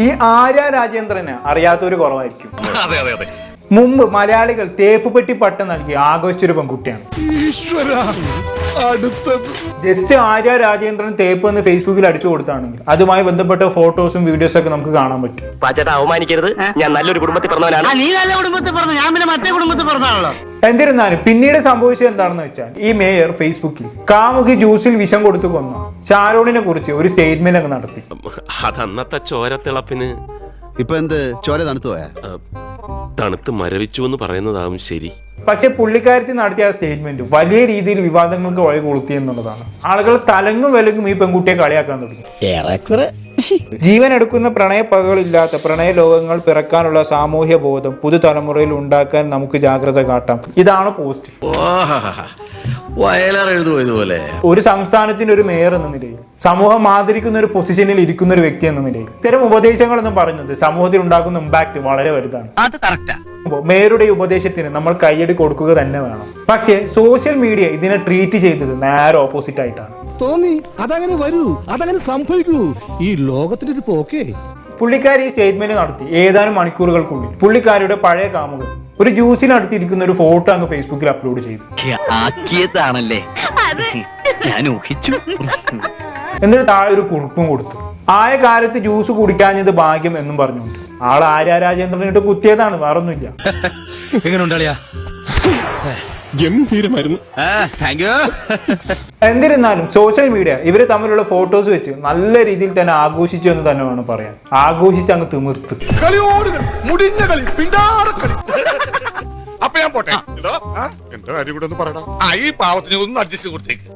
ഈ ആര്യ രാജേന്ദ്രനെ അറിയാത്തൊരു കുറവായിരിക്കും. അതെ അതെ അതെ. മുമ്പ് മലയാളികൾ തേപ്പ് പെട്ടി പട്ടം നൽകി ആഘോഷിച്ചൊരു പെൺകുട്ടിയാണ്. ജസ്റ്റ് ആര്യ രാജേന്ദ്രൻ തേപ്പ് എന്ന് ഫേസ്ബുക്കിൽ അടിച്ചു കൊടുത്താണെങ്കിൽ അതുമായി ബന്ധപ്പെട്ട ഫോട്ടോസും വീഡിയോസും ഒക്കെ നമുക്ക് കാണാൻ പറ്റും. പാച്ചേട്ടാ അവമാനിക്കരുത്, ഞാൻ നല്ലൊരു കുടുംബത്തിൽ പറഞ്ഞവനാണ്. നീ നല്ല കുടുംബത്തിൽ പറഞ്ഞു, ഞാൻ പിന്നെ മറ്റേ കുടുംബത്തിൽ പറഞ്ഞാണല്ലോ. എന്നിരുന്നാലും പിന്നീട് സംഭവിച്ചത് എന്താണെന്ന് വെച്ചാൽ ഈ മേയർ ഫേസ്ബുക്കിൽ കാമുകി ജ്യൂസിൽ വിഷം കൊടുത്തു കൊന്ന ഷാരോണിനെ കുറിച്ച് ഒരു സ്റ്റേറ്റ്മെന്റ് അങ്ങ് നടത്തി. അതന്നത്തെ ചോരത്തിളപ്പിന് ഇപ്പൊ എന്ത് ചോര തണുത്തു പോയാ? തണുത്ത് മരവിച്ചു എന്ന് പറയുന്നതാവും ശരി. പക്ഷെ പുള്ളിക്കാരത്തി നടത്തിയ ആ സ്റ്റേറ്റ്മെന്റ് വലിയ രീതിയിൽ വിവാദങ്ങൾക്ക് വഴി കൊളുത്തി എന്നുള്ളതാണ്. ആളുകൾ തലങ്ങും വിലങ്ങും ഈ പെൺകുട്ടിയെ കളിയാക്കാൻ തുടങ്ങി. ജീവൻ എടുക്കുന്ന പ്രണയപ്പകകളില്ലാത്ത പ്രണയ ലോകങ്ങൾ പിറക്കാനുള്ള സാമൂഹ്യ ബോധം പുതുതലമുറയിൽ ഉണ്ടാക്കാൻ നമുക്ക് ജാഗ്രത കാട്ടാം. ഇതാണ് പോസ്റ്റ്. ഒരു സംസ്ഥാനത്തിന്റെ ഒരു മേയർ എന്ന നിലയിൽ സമൂഹം ആദരിക്കുന്ന ഒരു പൊസിഷനിൽ ഇരിക്കുന്ന ഒരു വ്യക്തി എന്ന നിലയിൽ ഇത്തരം ഉപദേശങ്ങൾ എന്ന് പറയുന്നത് സമൂഹത്തിൽ ഉണ്ടാക്കുന്ന ഇമ്പാക്ട് വളരെ വലുതാണ്. മേയറുടെ ഉപദേശത്തിന് നമ്മൾ കയ്യടി കൊടുക്കുക തന്നെ വേണം. പക്ഷേ സോഷ്യൽ മീഡിയ ഇതിനെ ട്രീറ്റ് ചെയ്തത് നേരെ ഓപ്പോസിറ്റ് ആയിട്ടാണ്. തോന്നി അതങ്ങനെ വരൂ, അതങ്ങനെ സംഭവിക്കൂ, ഈ ലോകത്തിന്റെ ഒരു പോക്കേ. പുള്ളിക്കാരി ഈ സ്റ്റേറ്റ്മെന്റ് നടത്തി ഏതാനും മണിക്കൂറുകൾക്കുള്ളിൽ പുള്ളിക്കാരിയുടെ പഴയ കാമുകൻ ഒരു ജ്യൂസിനടുത്തിരിക്കുന്ന ഒരു ഫോട്ടോ അങ്ങ് ഫേസ്ബുക്കിൽ അപ്ലോഡ് ചെയ്തു. എന്നിട്ട് താഴെ ഒരു കുറിപ്പും കൊടുത്തു. ആയ കാലത്ത് ജ്യൂസ് കുടിക്കാഞ്ഞത് ഭാഗ്യം എന്നും പറഞ്ഞുകൊണ്ട് ആൾ ആര്യ രാജേന്ദ്രനിട്ട് കുത്തിയതാണ്, വേറൊന്നുമില്ല. എന്നിരുന്നാലും സോഷ്യൽ മീഡിയ ഇവര് തമ്മിലുള്ള ഫോട്ടോസ് വെച്ച് നല്ല രീതിയിൽ തന്നെ ആഘോഷിച്ചു എന്ന് തന്നെ വേണം പറയാൻ. ആഘോഷിച്ച് അങ്ങ് തിമിർത്ത്. അപ്പൊ ഞാൻ പോട്ടെ. എന്റെ കാര്യം കൂടെ ഒന്ന് പറയടാ. ഈ പാവത്തിന് ഒന്ന് അഡ്ജസ്റ്റ് കൊടുത്തേക്ക്.